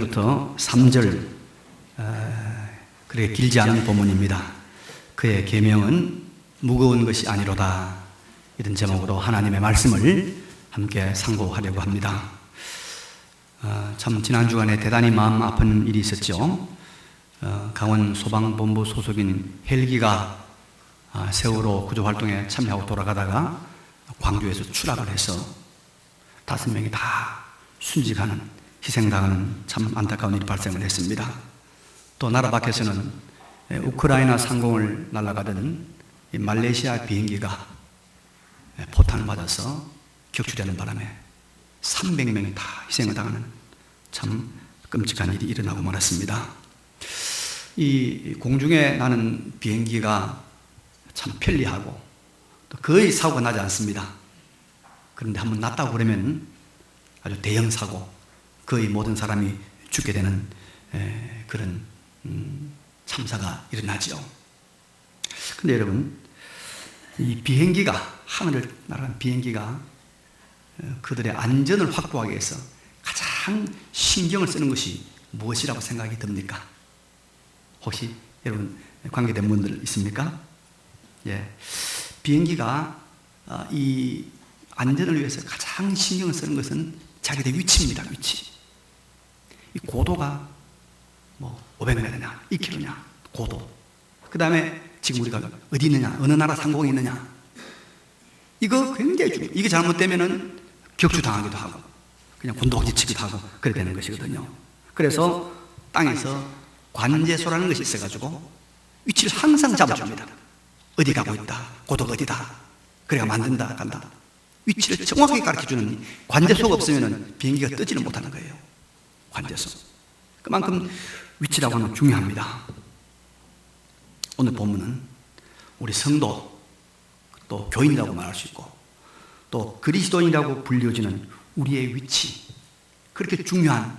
부터 3절, 그렇게 길지 않은 본문입니다. 그의 계명은 무거운 것이 아니로다, 이런 제목으로 하나님의 말씀을 함께 상고하려고 합니다. 참 지난 주간에 대단히 마음 아픈 일이 있었죠. 강원 소방본부 소속인 헬기가 세월호 구조활동에 참여하고 돌아가다가 광주에서 추락을 해서 5명이 다 순직하는, 희생당하는 참 안타까운 일이 발생을 했습니다. 또 나라 밖에서는 우크라이나 상공을 날아가던 말레이시아 비행기가 포탄을 맞아서 격추되는 바람에 300명이 다 희생을 당하는 참 끔찍한 일이 일어나고 말았습니다. 이 공중에 나는 비행기가 참 편리하고 또 거의 사고가 나지 않습니다. 그런데 한번 났다고 그러면 아주 대형 사고, 거의 모든 사람이 죽게 되는 그런 참사가 일어나죠. 그런데 여러분, 이 비행기가, 하늘을 날아가는 비행기가 그들의 안전을 확보하기 위해서 가장 신경을 쓰는 것이 무엇이라고 생각이 듭니까? 혹시 여러분 관계된 분들 있습니까? 예, 비행기가 이 안전을 위해서 가장 신경을 쓰는 것은 자기의 위치입니다. 위치. 이 고도가 뭐 500m냐, 2km냐, 고도. 그 다음에 지금 우리가 어디 있느냐, 어느 나라 상공에 있느냐. 이거 굉장히 중요해요. 이게 잘못되면은 격추당하기도 하고, 그냥 곤독지치기도 하고, 그래 되는 것이거든요. 그래서 땅에서 관제소라는 것이 있어가지고 위치를 항상 잡아줍니다. 어디 가고 있다, 고도가 어디다, 그래야 만든다, 간다. 위치를 정확하게 가르쳐주는 관제소가 없으면 비행기가 뜨지를 못하는 거예요. 관제소. 그만큼 위치라고 하는 건 중요합니다. 오늘 본문은 우리 성도, 또 교인이라고 말할 수 있고, 또 그리스도인이라고 불려지는 우리의 위치, 그렇게 중요한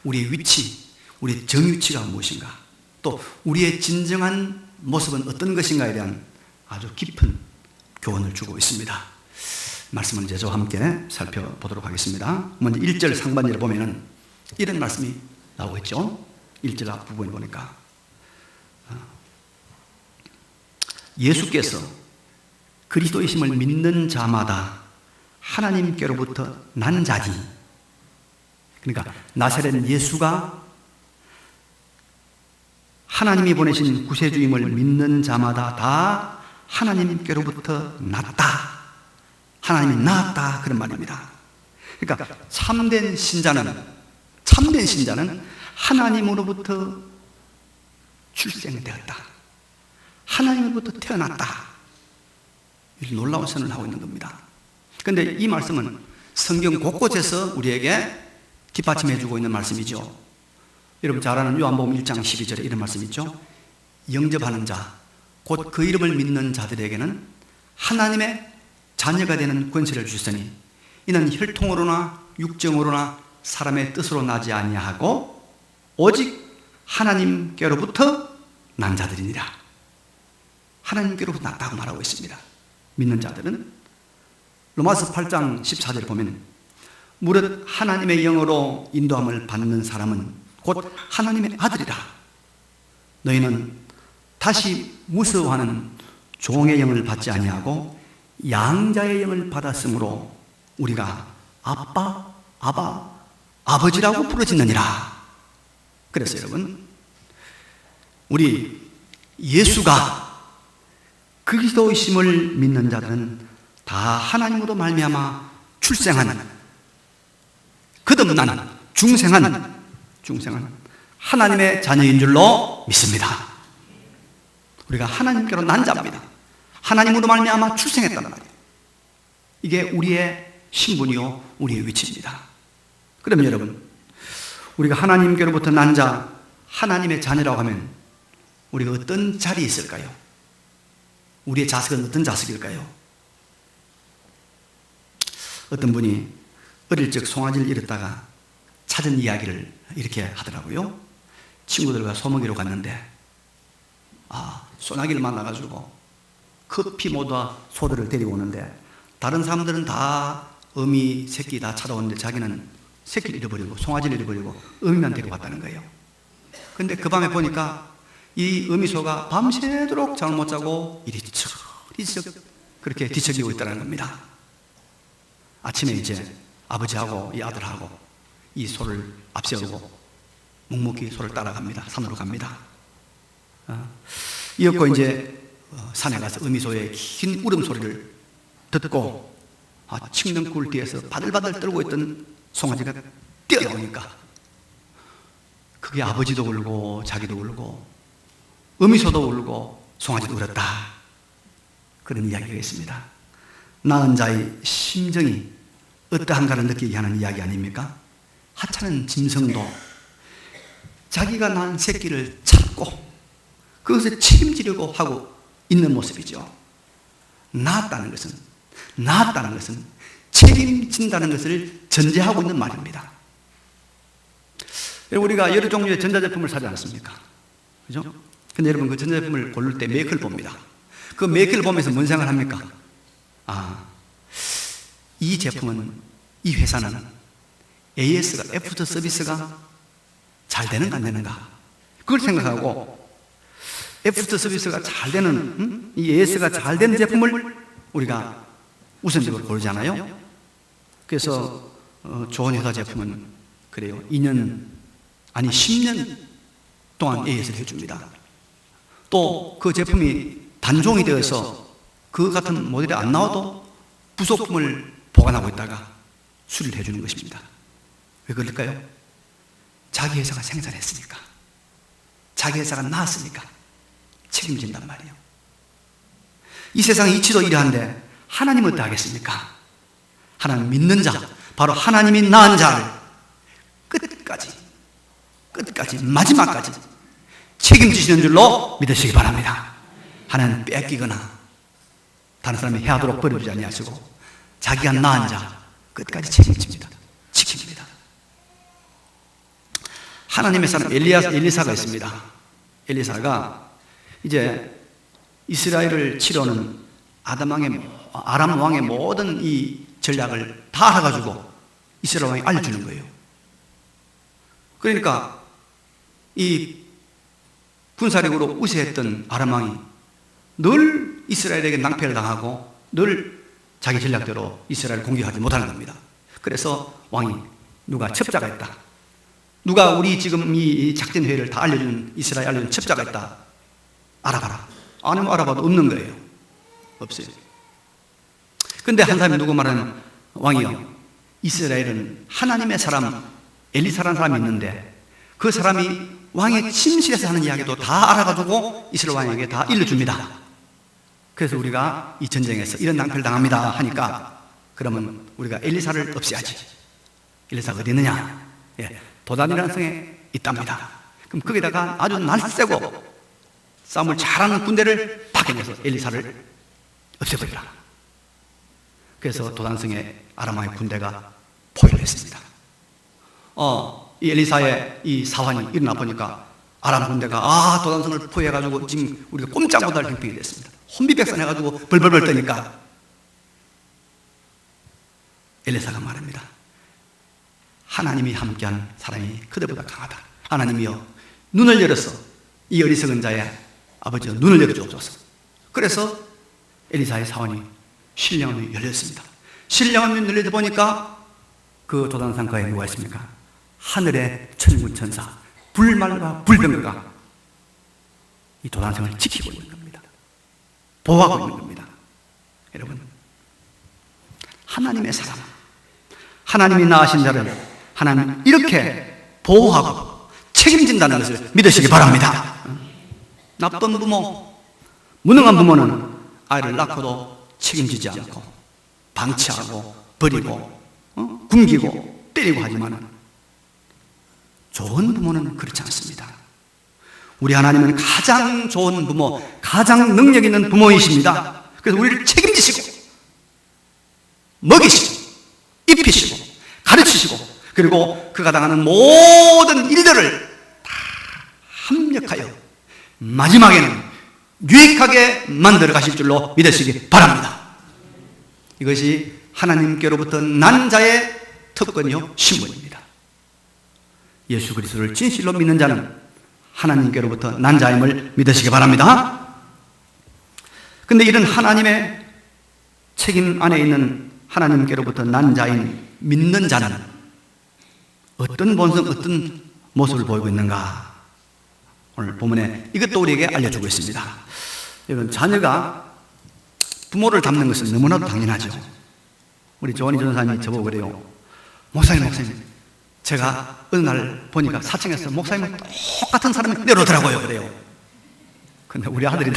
우리의 위치, 우리의 정위치가 무엇인가, 또 우리의 진정한 모습은 어떤 것인가에 대한 아주 깊은 교훈을 주고 있습니다. 말씀을 이제 저와 함께 살펴보도록 하겠습니다. 먼저 1절 상반절에 보면은 이런 말씀이 나오고 있죠. 1절 앞부분에 보니까 예수께서 그리스도이심을 믿는 자마다 하나님께로부터 난 자니, 그러니까 나사렛 예수가 하나님이 보내신 구세주임을 믿는 자마다 다 하나님께로부터 났다, 하나님이 낳았다, 그런 말입니다. 그러니까 참된 신자는 하나님으로부터 출생되었다, 하나님으로부터 태어났다, 이런 놀라운 선언을 하고 있는 겁니다. 그런데 이 말씀은 성경 곳곳에서 우리에게 뒷받침해 주고 있는 말씀이죠. 여러분 잘 아는 요한복음 1장 12절에 이런 말씀이 있죠. 영접하는 자, 곧 그 이름을 믿는 자들에게는 하나님의 자녀가 되는 권세를 주시니 이는 혈통으로나 육정으로나 사람의 뜻으로 나지 아니하고 오직 하나님께로부터 난 자들이니라. 하나님께로부터 났다고 말하고 있습니다. 믿는 자들은 로마서 8장 14절에 보면 무릇 하나님의 영으로 인도함을 받는 사람은 곧 하나님의 아들이라. 너희는 다시 무서워하는 종의 영을 받지 아니하고 양자의 영을 받았으므로 우리가 아빠, 아바, 아버지라고 부르짖느니라. 그래서 여러분, 우리 예수가 그리스도이심을 믿는 자들은 다 하나님으로 말미암아 출생하는, 거듭나는, 중생한 하나님의 자녀인 줄로 믿습니다. 우리가 하나님께로 난 자입니다. 하나님으로 말미암아 출생했다는 말이에요. 이게 우리의 신분이요, 우리의 위치입니다. 그럼 여러분, 우리가 하나님께로부터 난 자, 하나님의 자녀라고 하면 우리가 어떤 자리에 있을까요? 우리의 자식은 어떤 자식일까요? 어떤 분이 어릴 적 송아지를 잃었다가 찾은 이야기를 이렇게 하더라고요. 친구들과 소먹이로 갔는데 소나기를 만나가지고 커피 모두와 소들을 데리고 오는데 다른 사람들은 다 어미, 새끼 다 찾아오는데 자기는 새끼를 잃어버리고 송아지를 잃어버리고 어미만 데리고 왔다는 거예요. 근데 그 밤에 보니까 이 어미소가 밤새도록 잠을 못 자고 이리저리 그렇게 뒤척이고 있다는 겁니다. 아침에 이제 아버지하고 이 아들하고 이 소를 앞세우고 묵묵히 소를 따라갑니다. 산으로 갑니다. 이었고 이제 산에 가서 어미소의 긴 울음소리를 듣고 칡는 굴 뒤에서 바들바들 떨고 있던 송아지가 뛰어나오니까 그게 아버지도 울고 자기도 울고 어미소도 울고 송아지도 울었다. 그런 이야기가 있습니다. 낳은 자의 심정이 어떠한가를 느끼게 하는 이야기 아닙니까? 하찮은 짐승도 자기가 낳은 새끼를 찾고 그것을 책임지려고 하고 있는 모습이죠. 낳았다는 것은 책임진다는 것을 전제하고 있는 말입니다. 우리가 여러 종류의 전자제품을 사지 않습니까? 그죠? 근데 여러분 그 전자제품을 고를 때 매크를 봅니다. 그 매크를 보면서 뭔 생각을 합니까? 이 제품은, 이 회사는 AS가, 애프터 서비스가 잘 되는가 안 되는가 그걸 생각하고 애프터 서비스가 잘 되는 이 AS가 잘 되는 제품을 우리가 우선적으로 고르잖아요. 그래서 좋은 회사 제품은 그래요. 2년 아니 10년 동안 AS를 해줍니다. 또 그 제품이 단종이 되어서 그 같은 모델이 안 나와도 부속품을 보관하고 있다가 수리를 해주는 것입니다. 왜 그럴까요? 자기 회사가 생산했으니까, 자기 회사가 나왔으니까 책임진단 말이에요. 이 세상에 이치도 이러한데 하나님은 어떠하겠습니까? 하나님 믿는 자, 바로 하나님이 낳은 자를 끝까지 마지막까지 책임지시는 줄로 믿으시기 바랍니다. 하나님 뺏기거나 다른 사람이 해하도록 버려주지 아니하시고 자기가 낳은 자 끝까지 책임집니다. 지킵니다. 하나님의 사람 엘리사가 있습니다. 엘리사가 이제 이스라엘을 치러오는 아람 왕의 모든 이 전략을 다 알아가지고 이스라엘 왕이 알려주는 거예요. 그러니까 이 군사력으로 우세했던 아람 왕이 늘 이스라엘에게 낭패를 당하고 늘 자기 전략대로 이스라엘을 공격하지 못하는 겁니다. 그래서 왕이 누가 첩자가 있다, 누가 우리 지금 이 작전 회의를 다 알려주는 이스라엘 알려주는 첩자가 있다, 알아봐라. 아니면 알아봐도 없는 거예요. 없어요. 근데 한 사람이 누구 말하면 왕이요, 이스라엘은 하나님의 사람 엘리사라는 사람이 있는데 그 사람이 왕의 침실에서 하는 이야기도 다 알아가지고 이스라엘 왕에게 다 일러줍니다. 그래서 우리가 이 전쟁에서 이런 낭패를 당합니다 하니까 그러면 우리가 엘리사를 없애야지. 엘리사가 어디 있느냐? 도단이라는 성에 있답니다. 그럼 거기다가 아주 날쌔고 싸움을 잘하는 군대를 파견해서 엘리사를 없애버리라. 그래서 도단성에 아람 왕의 군대가 포위를 했습니다. 이 엘리사의 이 사환이 일어나 보니까 아람 군대가 도단성을 포위해가지고 지금 우리가 꼼짝 못할 형편이 됐습니다. 혼비백산해가지고 벌벌벌 떠니까 엘리사가 말합니다. 하나님이 함께한 사람이 그들보다 강하다. 하나님이여 눈을 열어서 이 어리석은 자의 아버지여 눈을 열어주옵소서. 그래서 엘리사의 사환이 신령함이 열렸습니다. 신령함이 열려 보니까 그 도단상가에 누가 있습니까? 하늘의 천군천사 불말과 불병거가 이 도단성을 지키고 있는 겁니다. 보호하고 있는 겁니다. 여러분, 하나님의 사람, 하나님이 낳으신 자를 하나님 이렇게 보호하고 책임진다는 것을 믿으시기 바랍니다. 나쁜 부모, 무능한 부모는 아이를 낳고도 책임지지 않고 방치하고 버리고 굶기고 때리고 하지만 좋은 부모는 그렇지 않습니다. 우리 하나님은 가장 좋은 부모, 가장 능력 있는 부모이십니다. 그래서 우리를 책임지시고 먹이시고 입히시고 가르치시고 그리고 그가 당하는 모든 일들을 다 합력하여 마지막에는 유익하게 만들어 가실 줄로 믿으시기 바랍니다. 이것이 하나님께로부터 난 자의 특권이요 신분입니다. 예수 그리스도를 진실로 믿는 자는 하나님께로부터 난 자임을 믿으시기 바랍니다. 근데 이런 하나님의 책임 안에 있는 하나님께로부터 난 자인 믿는 자는 어떤 본성, 어떤 모습을 보이고 있는가? 오늘 본문에 이것도 우리에게 알려주고 있습니다. 여러분, 자녀가 부모를 닮는 것은 너무나도 당연하죠. 우리 조원희 전사님이 저보고 그래요. 목사님, 제가 어느 날 보니까 사청에서 목사님은 똑같은 사람이 내려오더라고요. 그래요. 근데 우리 아들이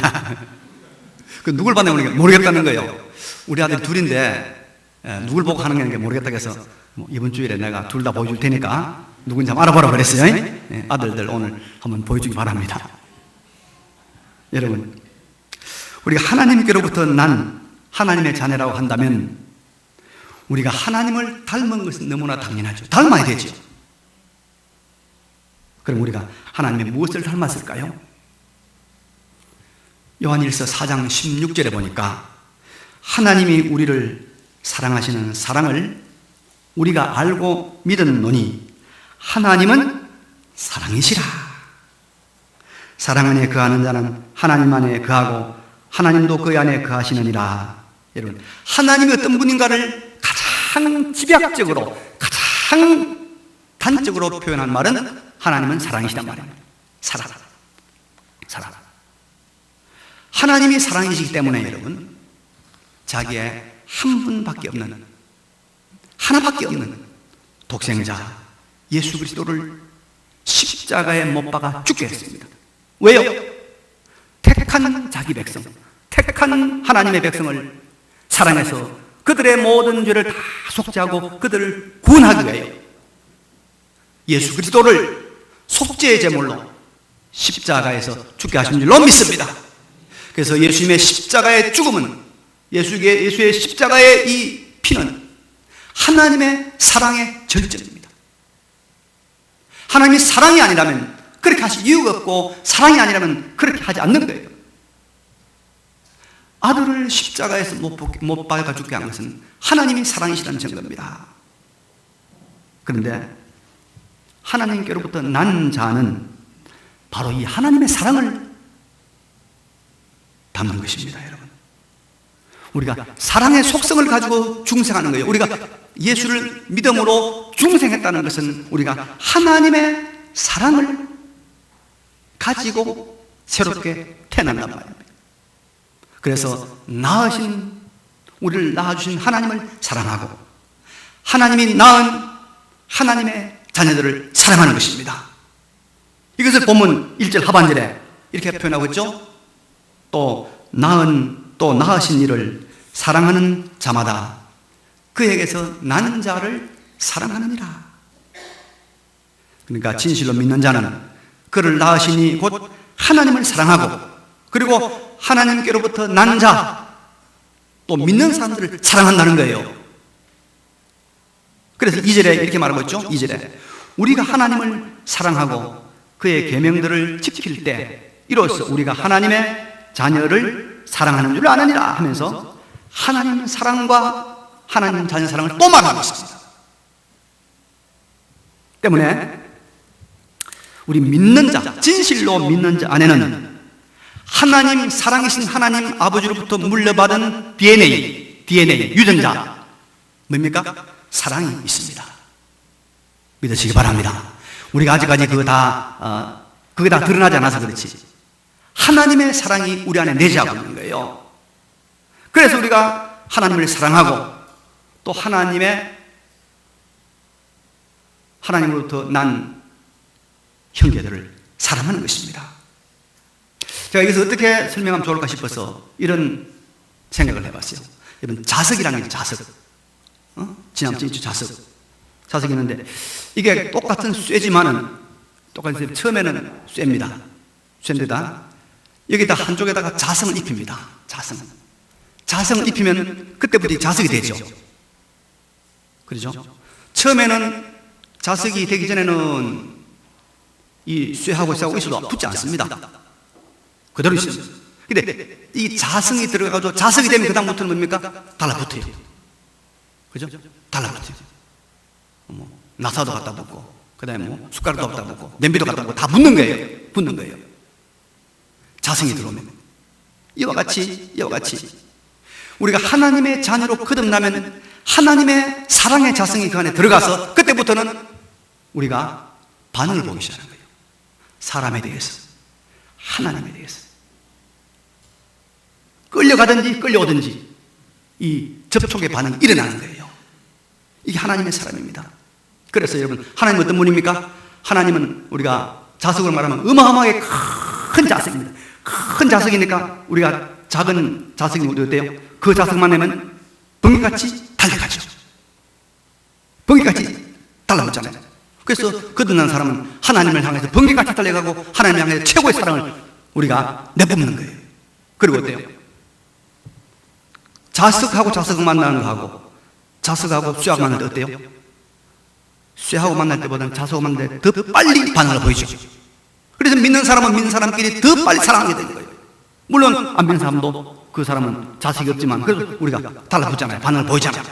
그 누굴 봤는지 모르겠다는 거예요. 우리 아들이 둘인데 누굴 보고 하는 게 모르겠다고 해서 이번 주일에 내가 둘 다 보여줄 테니까 누군지 한번 알아보라고 그랬어요. 아들들 오늘 한번 보여주기 바랍니다. 여러분, 우리가 하나님께로부터 난 하나님의 자녀라고 한다면 우리가 하나님을 닮은 것은 너무나 당연하죠. 닮아야 되죠. 그럼 우리가 하나님의 무엇을 닮았을까요? 요한일서 4장 16절에 보니까 하나님이 우리를 사랑하시는 사랑을 우리가 알고 믿었노니 하나님은 사랑이시라. 사랑 안에 거하는 자는 하나님 안에 거하고 하나님도 그 안에 거하시느니라. 여러분, 하나님이 어떤 분인가를 가장 집약적으로, 가장 단적으로 표현한 말은 하나님은 사랑이시단 말입니다. 사랑. 하나님이 사랑이시기 때문에 여러분, 자기의 한 분밖에 없는, 하나밖에 없는 독생자 예수 그리스도를 십자가에 못 박아 죽게 했습니다. 왜요? 택한 자기 백성, 택한 하나님의 백성을 사랑해서 그들의 모든 죄를 다 속죄하고 그들을 구원하기 위하여 예수 그리스도를 속죄의 제물로 십자가에서 죽게 하신 줄로 믿습니다. 그래서 예수님의 십자가의 죽음은, 예수의 십자가의 이 피는 하나님의 사랑의 절정입니다. 하나님이 사랑이 아니라면 그렇게 하실 이유가 없고, 사랑이 아니라면 그렇게 하지 않는 거예요. 아들을 십자가에서 못 박아 죽게 한 것은 하나님이 사랑이시라는 증거입니다. 그런데 하나님께로부터 난 자는 바로 이 하나님의 사랑을 담는 것입니다, 여러분. 우리가 사랑의 속성을 가지고 중생하는 거예요. 우리가 예수를 믿음으로 중생했다는 것은 우리가 하나님의 사랑을 가지고 새롭게 태어난단 말입니다. 그래서 우리를 낳아주신 하나님을 사랑하고 하나님이 낳은 하나님의 자녀들을 사랑하는 것입니다. 이것을 본문 1절 하반절에 이렇게 표현하고 있죠. 또 낳으신 이를 사랑하는 자마다 그에게서 나는 자를 사랑하느니라. 그러니까 진실로 믿는 자는 그를 낳으시니 곧 하나님을 사랑하고, 그리고 하나님께로부터 난 자, 또 믿는 사람들을 사랑한다는 거예요. 그래서 2절에 이렇게 말하고 있죠. 2절에 우리가 하나님을 사랑하고 그의 계명들을 지킬 때 이로써 우리가 하나님의 자녀를 사랑하는 줄 아느니라 하면서 하나님 사랑과 하나님 자녀 사랑을 또 말하고 있습니다. 때문에 우리 믿는 자, 진실로 믿는 자 안에는 하나님 사랑이신 하나님 아버지로부터 물려받은 DNA, 유전자 뭡니까? 사랑이 있습니다. 믿으시기 바랍니다. 우리가 아직까지 그게 다 드러나지 않아서 그렇지 하나님의 사랑이 우리 안에 내재하고 있는 거예요. 그래서 우리가 하나님을 사랑하고 또 하나님으로부터 난 형제들을 사랑하는 것입니다. 제가 여기서 어떻게 설명하면 좋을까 싶어서 이런 생각을 해봤어요. 여러분, 자석이라는 게 자석. 지남증 있죠, 자석이 있는데 이게 똑같은 쇠지만은 처음에는 쇠입니다. 쇠인데다 여기다 한쪽에다가 자성을 입힙니다. 자성을 입히면 그때부터 자석이 되죠. 그렇죠? 처음에는 자석이 되기 전에는 이 쇠하고 있어도 붙지 않습니다. 그대로 있습니다. 근데 이 자성이 들어가서 자석이 되면 그다음부터는 뭡니까? 달라붙어요. 그죠? 달라붙어요. 나사도 갖다 붙고, 그 다음에 뭐 숟가락도 갖다 붓고 냄비도 갖다 붓고 다 붓는 거예요. 붓는 거예요. 자성이 들어오면. 이와 같이 우리가 하나님의 자녀로 거듭나면 하나님의 사랑의 자성이 그 안에 들어가서 그때부터는 우리가 반응을 보기 시작하는 거예요. 사람에 대해서, 하나님에 대해서. 끌려가든지 끌려오든지 이 접촉의 반응이 일어나는 거예요. 이게 하나님의 사람입니다. 그래서 여러분, 하나님은 어떤 분입니까? 하나님은 우리가 자석을 말하면 어마어마하게 큰 자석입니다. 큰 자석이니까 우리가 작은 자석이 어때요? 그 자석만 내면 번개같이 달려가죠. 번개같이 달라붙잖아요. 그래서 거듭난 사람은 하나님을 향해서 번개같이 달려가고 하나님을 향해서 최고의 사랑을 우리가 내뿜는 거예요. 그리고 어때요? 자석하고 자석을 만나는 거하고 자석하고 쇠하고 만날 때 어때요? 쇠하고 만날 때보다는 자석하고 만날 때 더 빨리 반응을 보이죠. 그래서 믿는 사람은 믿는 사람끼리 더 빨리 사랑하게 되는 거예요. 물론 안 믿는 사람도 그 사람은 자석이 없지만 그래서 우리가 달라붙잖아요. 반응을 보이잖아요.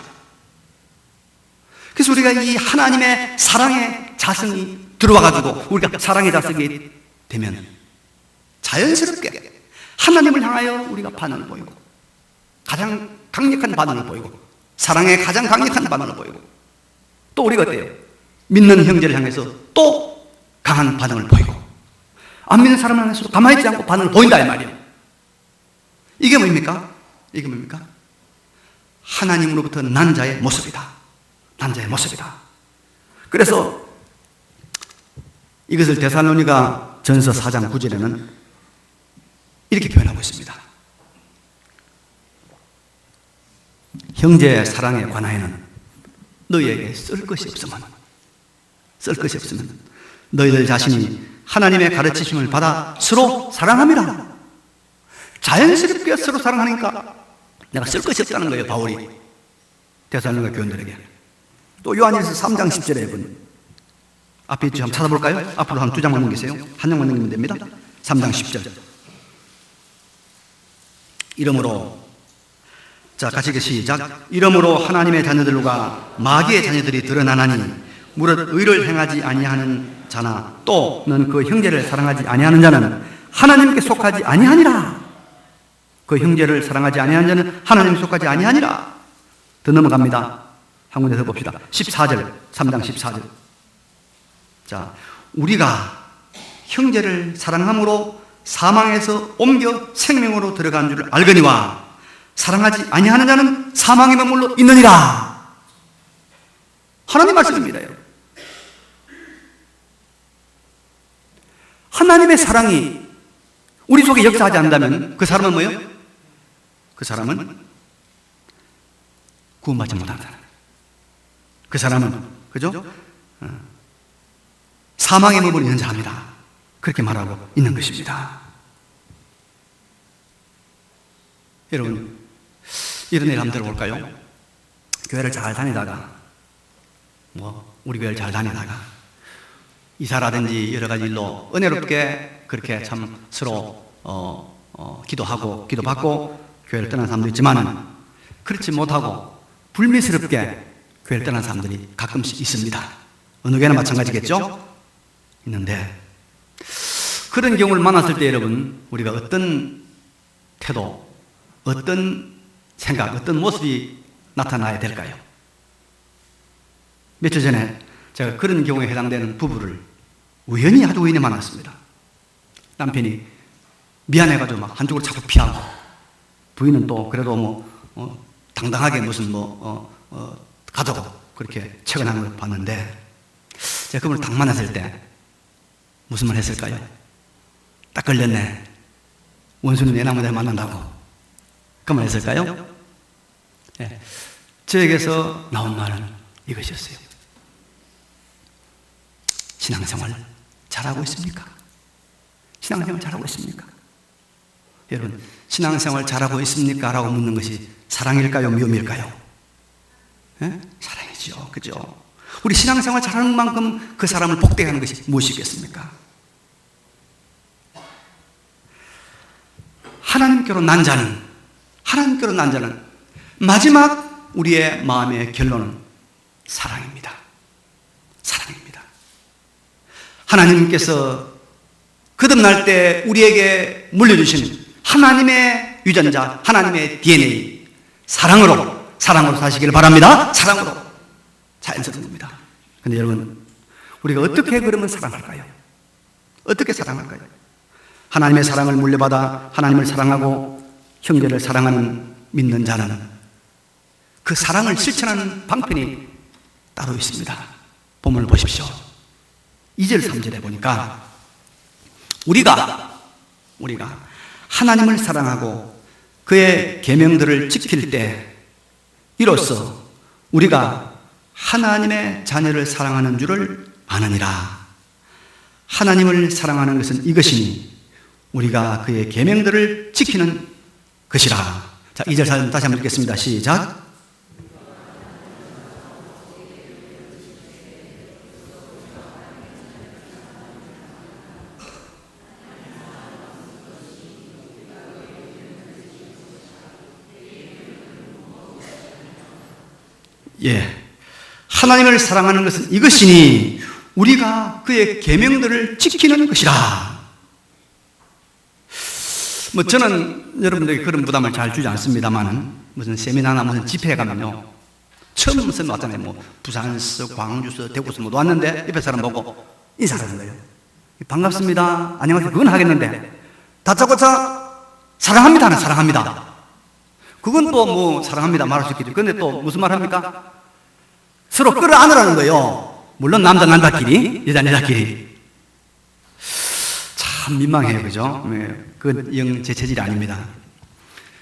그래서 우리가 이 하나님의 사랑의 자성이 들어와가지고 우리가 사랑의 자석이 되면 자연스럽게 하나님을 향하여 우리가 반응을 보이고 가장 강력한 반응을 보이고 사랑의 가장 강력한 반응을 보이고 또 우리가 어때요? 믿는 형제를 향해서 또 강한 반응을 보이고 안 믿는 사람을 향해서도 가만히 있지 않고 반응을 보인다 이 말이에요. 이게 뭡니까? 이게 뭡니까? 하나님으로부터 난 자의 모습이다. 난 자의 모습이다. 그래서 이것을 데살로니가 전서 4장 9절에는 이렇게 표현하고 있습니다. 형제의 사랑에 관하여는 너희에게 쓸 것이 없으면 너희들 자신이 하나님의 가르치심을 받아 서로 사랑함이라. 자연스럽게 서로 사랑하니까 내가 쓸 것이 없다는 거예요. 바울이 데살로니가 교인들에게. 또 요한일서 3장 10절에 본 앞에 있죠. 한번 찾아볼까요? 앞으로 한 두 장만 넘기세요. 한 장만 넘기면 됩니다. 3장 10절. 이러므로 자, 같이 시작. 이러므로 하나님의 자녀들과 마귀의 자녀들이 드러나나니 무릇 의를 행하지 아니하는 자나 또는 그 형제를 사랑하지 아니하는 자는 하나님께 속하지 아니하니라. 그 형제를 사랑하지 아니하는 자는 하나님께 속하지 아니하니라. 더 넘어갑니다. 한 군데 더 봅시다. 14절, 3장 14절. 자, 우리가 형제를 사랑함으로 사망에서 옮겨 생명으로 들어간 줄 알거니와 사랑하지 아니하는 자는 사망의 머물러 있느니라. 하나님 말씀입니다. 하나님의 사랑이 우리 속에 역사하지 않는다면 그 사람은 뭐예요? 그 사람은 구원받지 못한다. 그 사람은 그죠? 사망에 머물러 있는 자입니다. 그렇게 말하고 있는 것입니다. 여러분, 이런 일 한번 들어볼까요? 교회를 잘 다니다가 우리 교회를 잘 다니다가 이사라든지 여러 가지 일로 은혜롭게 그렇게 참 서로 기도하고 기도받고 교회를 떠난 사람도 있지만 그렇지 못하고 불미스럽게 교회를 떠난 사람들이 가끔씩 있습니다. 어느 교회나 마찬가지겠죠? 있는데 그런 경우를 만났을 때 여러분, 우리가 어떤 태도, 어떤 생각, 어떤 모습이 나타나야 될까요? 며칠 전에 제가 그런 경우에 해당되는 부부를 아주 우연히 만났습니다. 남편이 미안해가지고 막 한쪽으로 자꾸 피하고 부인은 또 그래도 당당하게 무슨 가자고 그렇게 채근하는 걸 봤는데 제가 그분을 딱 만났을 때 무슨 말 했을까요? 딱 걸렸네. 원수는 내 나무에 만난다고. 그 말 했을까요? 네. 저에게서 나온 말은 이것이었어요. 신앙생활 잘하고 있습니까? 신앙생활 잘하고 있습니까? 여러분, 신앙생활 잘하고 있습니까? 라고 묻는 것이 사랑일까요? 미움일까요? 네? 사랑이죠. 그죠? 우리 신앙생활 잘하는 만큼 그 사람을 복되게 하는 것이 무엇이겠습니까? 하나님께로 난 자는 마지막 우리의 마음의 결론은 사랑입니다. 사랑입니다. 하나님께서 거듭날 때 우리에게 물려주신 하나님의 유전자, 하나님의 DNA, 사랑으로 사시기를 바랍니다. 사랑으로. 자연스러운 겁니다. 근데 여러분, 우리가 어떻게 그러면 사랑할까요? 어떻게 사랑할까요? 하나님의 사랑을 물려받아 하나님을 사랑하고 형제를 사랑하는 믿는 자는 그 사랑을 실천하는 방편이 따로 있습니다. 본문을 보십시오. 2절 3절에 보니까 우리가 하나님을 사랑하고 그의 계명들을 지킬 때 이로써 우리가 하나님의 자녀를 사랑하는 줄을 아느니라. 하나님을 사랑하는 것은 이것이니 우리가 그의 계명들을 지키는 것이라. 자, 2절 4절 다시 한번 읽겠습니다. 시작. 예, 하나님을 사랑하는 것은 이것이니 우리가 그의 계명들을 지키는 것이라. 뭐 저는 여러분들에게 그런 부담을 잘 주지 않습니다만은 무슨 세미나나 무슨 집회에 가면요, 처음 무슨 왔잖아요. 뭐 부산서, 광주서, 대구서 뭐 왔는데 옆에 사람 보고 인사하는 거예요. 반갑습니다, 안녕하세요, 그건 하겠는데 다짜고짜 사랑합니다는 사랑합니다. 그건 또 뭐 사랑합니다 말할 수 있겠죠. 그런데 또 무슨 말 합니까? 서로 끌어안으라는 거예요. 물론 남자 남자끼리, 여자 여자끼리. 참 민망해요, 그죠? 그건 영 제 체질이 아닙니다.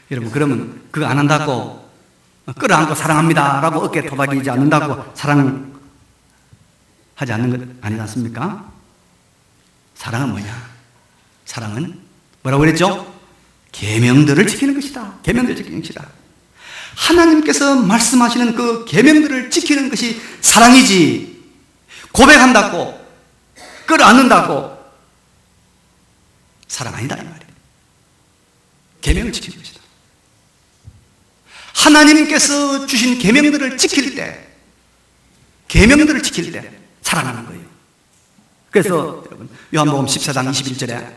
여러분, 그러면 그거 안 한다고 끌어안고 사랑합니다 라고 어깨 토닥이지 않는다고 사랑하지 않는 것 아니지 않습니까? 사랑은 뭐냐? 사랑은 뭐라고 그랬죠? 계명들을 지키는 것이다. 계명들을 지키는 것이다. 하나님께서 말씀하시는 그 계명들을 지키는 것이 사랑이지, 고백한다고 끌어안는다고 사랑 아니다 이 말이에요. 계명을 지키는 것이다. 하나님께서 주신 계명들을 지킬 때, 계명들을 지킬 때 사랑하는 거예요. 그래서 여러분, 요한복음 14장 21절에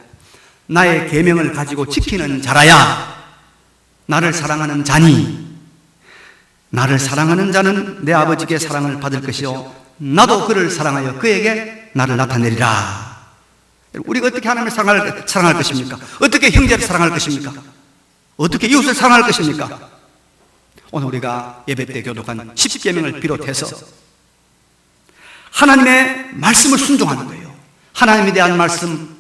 나의 계명을 가지고 지키는 자라야 나를 사랑하는 자니, 나를 사랑하는 자는 내 아버지께 사랑을 받을 것이요 나도 그를 사랑하여 그에게 나를 나타내리라. 우리가 어떻게 하나님을 사랑할 것입니까? 어떻게 형제를 사랑할 것입니까? 어떻게 이웃을 사랑할 것입니까? 오늘 우리가 예배 때 교독한 10계명을 비롯해서 하나님의 말씀을 순종하는 거예요. 하나님에 대한 말씀,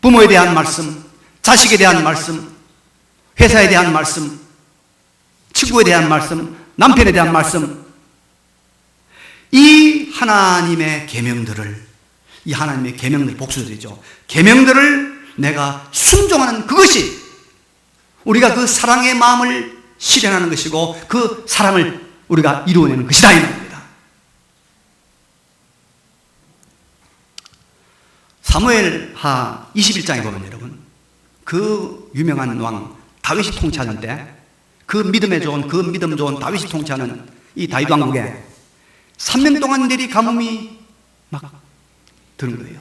부모에 대한 말씀, 자식에 대한 말씀, 회사에 대한 말씀, 친구에 대한 말씀, 남편에 대한 말씀, 이 하나님의 계명들을, 이 하나님의 계명들, 복수들이죠. 계명들을 내가 순종하는 그것이 우리가 그 사랑의 마음을 실현하는 것이고 그 사랑을 우리가 이루어내는 것이다 이 말입니다. 사무엘하 21장에 보면 여러분, 그 유명한 왕 다윗이 통치하는 때 그 믿음에 좋은, 그 믿음 좋은 다윗이 통치하는 이 다윗 왕국에 3년 동안 내리 가뭄이 막 드는 거예요.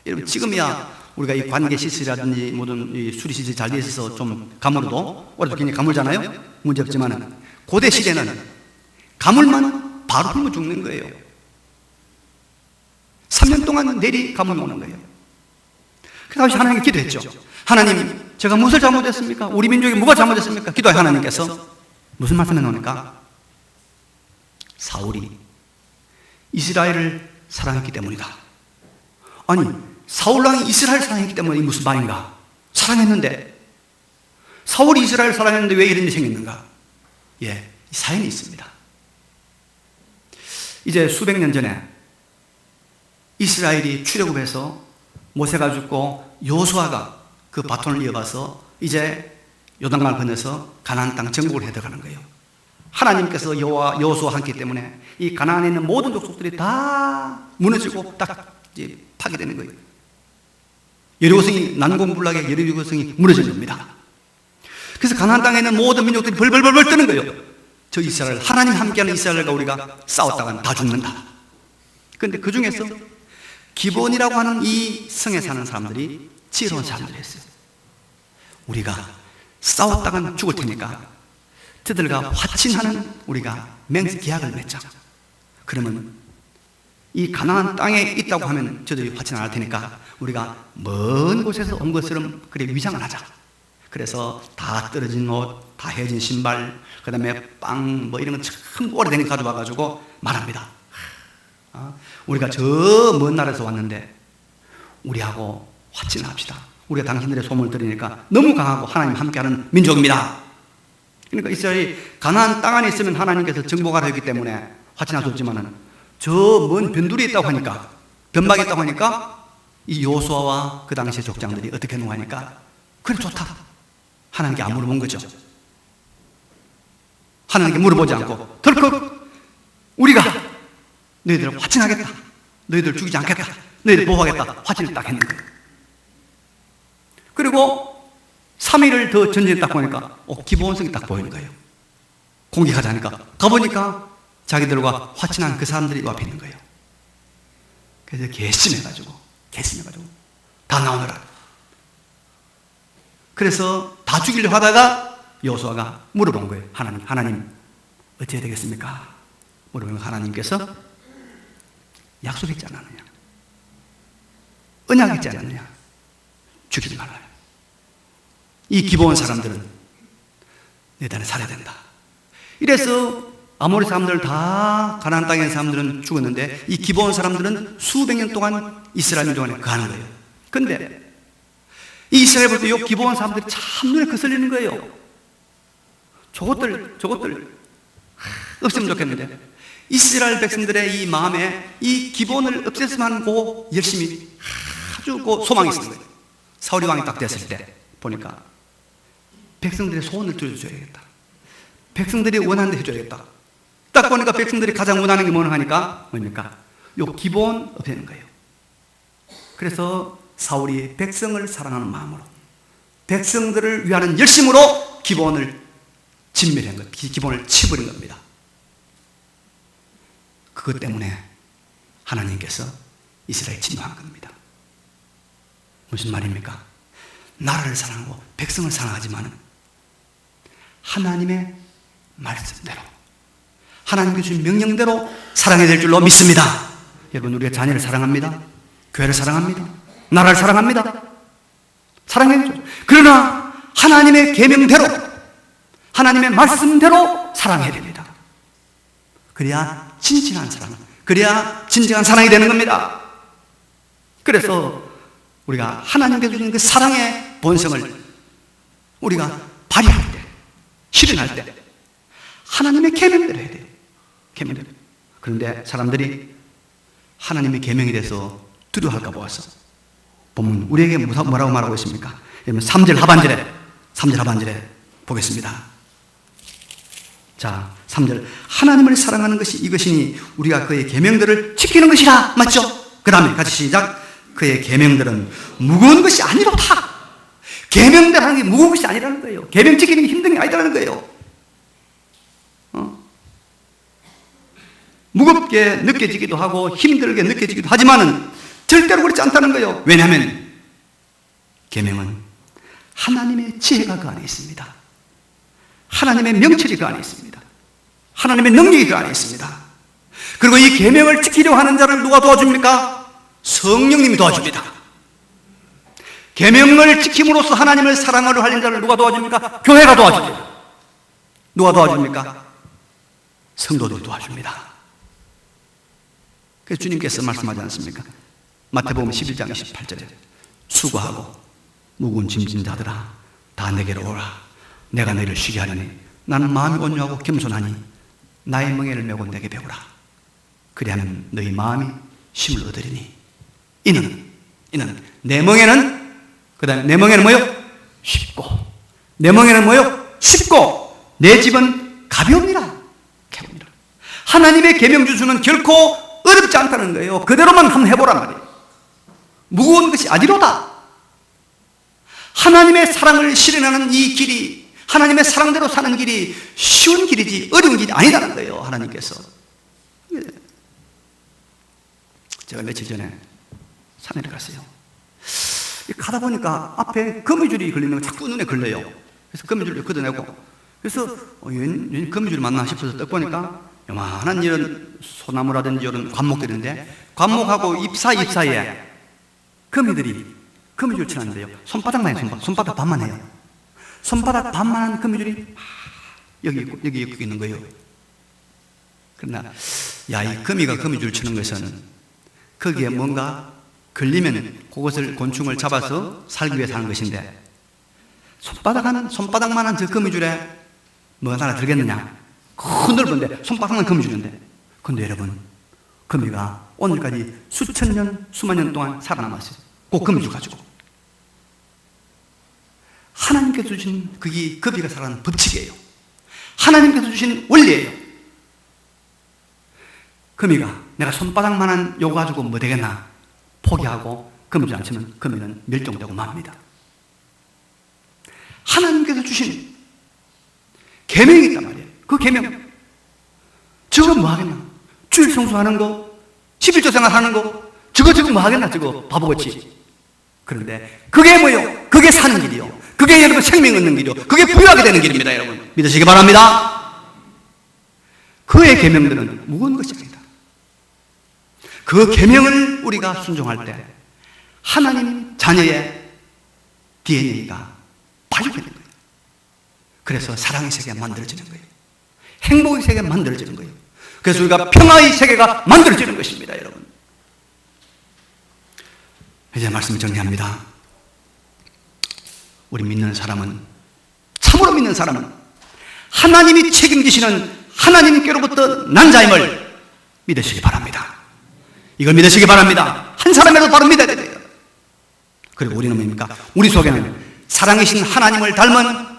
여러분, 지금이야 우리가 이 관계 시설이라든지 모든 이 수리 시설이 잘 돼 있어서 좀 가물어도 올해도 굉장히 가물잖아요. 문제 없지만은 고대 시대는 가물만 바로 굶어 죽는 거예요. 3년 동안 내리 가뭄이 오는 거예요. 그래서 다윗이 하나님께 기도했죠. 하나님, 제가 무엇을 잘못했습니까? 우리 민족이 뭐가 잘못했습니까? 기도해. 하나님께서 무슨 말씀을 놓으니까 사울이 이스라엘을 사랑했기 때문이다. 아니, 사울왕이 이스라엘 사랑했기 때문에 무슨 말인가? 사랑했는데, 사울이 이스라엘 사랑했는데 왜 이런 일이 생겼는가? 예, 사연이 있습니다. 이제 수백 년 전에 이스라엘이 출애굽해서 모세가 죽고 여호수아가 그 바톤을 이어가서 이제 요단강을 건너서 가나안 땅 정복을 해 들어가는 거예요. 하나님께서 여호수아와 함께 때문에 이 가나안에 있는 모든 족속들이 다 무너지고 딱 이제 파괴되는 거예요. 여리고성이 난공불락의 여리고성이 무너진 겁니다. 그래서 가나안 땅에 있는 모든 민족들이 벌벌벌벌 뜨는 거예요. 저 이스라엘, 하나님 함께하는 이스라엘과 우리가 싸웠다가는 다 죽는다. 그런데 그 중에서 기본이라고 하는 이 성에 사는 사람들이 지혜로운 사람들이었어요. 우리가 싸웠다간 죽을 테니까 저들과 화친하는 우리가 계약을 맺자. 그러면 이 가나안 땅에 있다고 하면 저들이 화친 안 할 테니까 우리가 먼 곳에서 온 것처럼 그래 위장을 하자. 그래서 다 떨어진 옷, 다 헤어진 신발, 그 다음에 빵 뭐 이런 거 참 오래된 거 가져와가지고 말합니다. 우리가 저 먼 나라에서 왔는데 우리하고 화친을 합시다. 우리가 당신들의 소문을 들으니까 너무 강하고 하나님 함께하는 민족입니다. 그러니까 이스라엘이 가나안 땅 안에 있으면 하나님께서 정복하라 했기 때문에 화친할 수 없지만은 저 먼 변두리에 있다고 하니까, 변방에 있다고 하니까 이 여호수아와 그 당시의 족장들이 어떻게 했는가 하니까 그래 좋다. 하나님께 안 물어본 거죠. 하나님께 물어보지 않고 덜컥 우리가 너희들을 화친하겠다. 너희들 죽이지 않겠다. 너희들 보호하겠다. 화친을 딱 했는 거예요. 그리고 3일을 더 전진에 딱 보니까 기본성이 딱 보이는 거예요. 공격하자 하니까 가보니까 자기들과 화친한 그 사람들이 앞에 있는 거예요. 그래서 개심해가지고 다 나오느라. 그래서 다 죽이려고 하다가 여호수아가 물어본 거예요. 하나님 어찌해야 되겠습니까? 물어보면 하나님께서 약속했지 않았느냐? 언약했지 않았느냐? 죽이지 말아요. 이 기본 사람들은 내 단에 살아야 된다. 이래서 아모리 사람들 다 가나안 땅에 있는 사람들은 죽었는데 이 기본 사람들은 수백 년 동안 이스라엘 민족 안에 거하는 거예요. 그런데 이 이스라엘 볼 때 이 기본 사람들이 참 눈에 거슬리는 거예요. 저것들 없으면 좋겠는데 이스라엘 백성들의 이 마음에 이 기본을 없앴으면 하고 열심히 아주 소망이 있는 거예요. 사울이 왕이 딱 됐을 때 보니까 백성들의 소원을 들어줘야겠다. 백성들이 원하는 데 해줘야겠다. 딱 보니까 백성들이 가장 원하는 게 뭐냐 하니까 뭡니까? 요 기본 없애는 거예요. 그래서 사울이 백성을 사랑하는 마음으로 백성들을 위하는 열심으로 기본을 진멸한 것, 기본을 치버린 겁니다. 그것 때문에 하나님께서 이스라엘을 진노한 겁니다. 무슨 말입니까? 나라를 사랑하고 백성을 사랑하지만 하나님의 말씀대로 하나님께 주신 명령대로 사랑해야 될 줄로 믿습니다. 여러분, 우리가 자녀를 사랑합니다. 교회를 사랑합니다. 나라를 사랑합니다. 사랑해야죠. 그러나 하나님의 계명대로 하나님의 말씀대로 사랑해야 됩니다. 그래야 진실한 사랑, 그래야 진정한 사랑이 되는 겁니다. 그래서 우리가 하나님께서 주신 그 사랑의 본성을 우리가 발휘할 때, 실현할 때 하나님의 계명대로 해야 돼요. 계명대로. 그런데 사람들이 하나님의 계명에 대해서 두려워할까 보아서 본문 우리에게 뭐라고 말하고 있습니까? 여러분 3절 하반절에 보겠습니다. 자, 3절 하나님을 사랑하는 것이 이것이니 우리가 그의 계명들을 지키는 것이라. 맞죠? 그 다음에 같이 시작. 그의 계명들은 무거운 것이 아니로다. 계명대로 하는 게 무거운 것이 아니라는 거예요. 계명 지키는 게 힘든 게 아니라는 거예요. 무겁게 느껴지기도 하고 힘들게 느껴지기도 하지만은 절대로 그렇지 않다는 거예요. 왜냐하면 계명은 하나님의 지혜가 그 안에 있습니다. 하나님의 명철이 그 안에 있습니다. 하나님의 능력이 그 안에 있습니다. 그리고 이 계명을 지키려고 하는 자를 누가 도와줍니까? 성령님이 도와줍니다. 계명을 지킴으로써 하나님을 사랑하려 하는 자를 누가 도와줍니까? 교회가 도와줍니다. 누가 도와줍니까? 성도들이 도와줍니다. 그래서 주님께서 말씀하지 않습니까? 마태복음 11장 28절에 수고하고 무거운 짐진 자들아 다 내게로 오라. 내가 너희를 쉬게 하리니 나는 마음이 온유하고 겸손하니 나의 멍에를 메고 내게 배우라. 그리하면 너희 마음이 쉼을 얻으리니 이는 내 멍에는, 그 다음에 내 멍에는 뭐요? 쉽고 내 멍에는 뭐요? 쉽고 내 집은 가벼움이라. 하나님의 계명 주수는 결코 어렵지 않다는 거예요. 그대로만 한번 해보란 말이에요. 무거운 것이 아니로다. 하나님의 사랑을 실현하는 이 길이, 하나님의 사랑대로 사는 길이 쉬운 길이지 어려운 길이 아니다는 거예요. 하나님께서. 제가 며칠 전에 산에 갔어요. 가다 보니까 앞에 거미줄이 걸리는 거 자꾸 눈에 걸려요. 그래서 거미줄을 걷어내고, 그래서 웬 거미줄이 맞나 싶어서 딱 보니까 요만한 이런 소나무라든지 이런 관목들인데, 관목하고 잎 사이에 거미들이 거미줄 치는데요. 손바닥만 해요. 손바닥 반만 해요. 손바닥 반만한 거미줄이 여기 있는 거예요. 그러나 이 거미가 거미줄 치는 것은 거기에 뭔가 걸리면 그것을 곤충을 잡아서 살기 위해 사는 것인데, 손바닥만한 저 거미줄에 뭐가 하나 들겠느냐? 큰 넓은데 손바닥만 거미줄인데, 근데 여러분, 거미가 오늘까지 수천 년, 수만 년 동안 살아남았어요. 그 거미줄 가지고. 하나님께서 주신 그게 거미가 살아가는 법칙이에요. 하나님께서 주신 원리예요. 거미가 내가 손바닥만한 요거 가지고 뭐 되겠나 포기하고 거미줄 안 치면 거미는 멸종되고 맙니다. 하나님께서 주신 계명이 있단 말이에요. 그 계명, 저거 뭐 하겠나? 주일 성수하는 거, 11조 생활하는 거, 저거 뭐 하겠나? 저거 바보같이. 그런데 그게 뭐요? 그게 사는 길이요. 그게 여러분 생명 얻는 길이요. 그게 부유하게 되는 길입니다. 여러분 믿으시기 바랍니다. 그의 계명들은 무거운 것이 아니다. 그 계명을 우리가 순종할 때 하나님 자녀의 DNA가 발휘되는 거예요. 그래서 사랑의 세계가 만들어지는 거예요. 행복의 세계가 만들어지는 거예요. 그래서 우리가 평화의 세계가 만들어지는 것입니다. 여러분, 이제 말씀 정리합니다. 우리 믿는 사람은, 참으로 믿는 사람은 하나님이 책임지시는 하나님께로부터 난 자임을 믿으시기 바랍니다. 이걸 믿으시기 바랍니다. 한 사람이라도 바로 믿어야 돼요. 그리고 우리는 뭡니까? 우리 속에는 사랑이신 하나님을 닮은,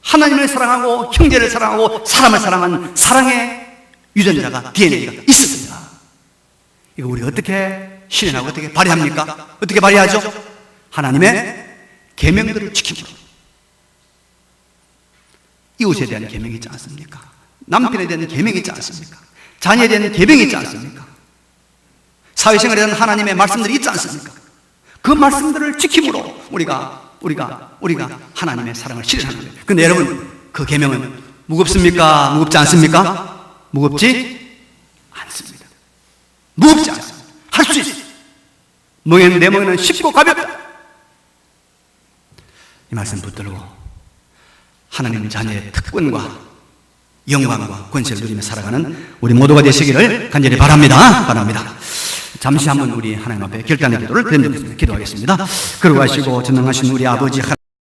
하나님을 사랑하고 형제를 사랑하고 사람을 사랑하는 사랑의 유전자가, DNA가 있습니다. 이거 우리가 어떻게 실현하고 어떻게 발휘합니까? 어떻게 발휘하죠? 하나님의 계명들을 지킴으로. 이웃에 대한 계명이 있지 않습니까? 남편에 대한 계명이 있지 않습니까? 자녀에 대한 계명이 있지 않습니까? 사회생활에 대한 하나님의 말씀들이 있지 않습니까? 그 말씀들을 지킴으로 우리가 하나님의 사랑을 실현하는 거예요. 그런데 여러분, 그 계명은 무겁습니까? 무겁지 않습니까? 무겁지 않습니다. 무겁지 않습니다. 할 수 있어요. 내 멍에는 쉽고 가볍다. 이 말씀 붙들고 하나님 자녀의 특권과 영광과 권세를 누리며 살아가는 우리 모두가 되시기를 간절히 바랍니다. 잠시 한번 우리 하나님 앞에 결단의 기도를 드리겠습니다. 기도하겠습니다. 그러고 하시고 전능하신 우리 아버지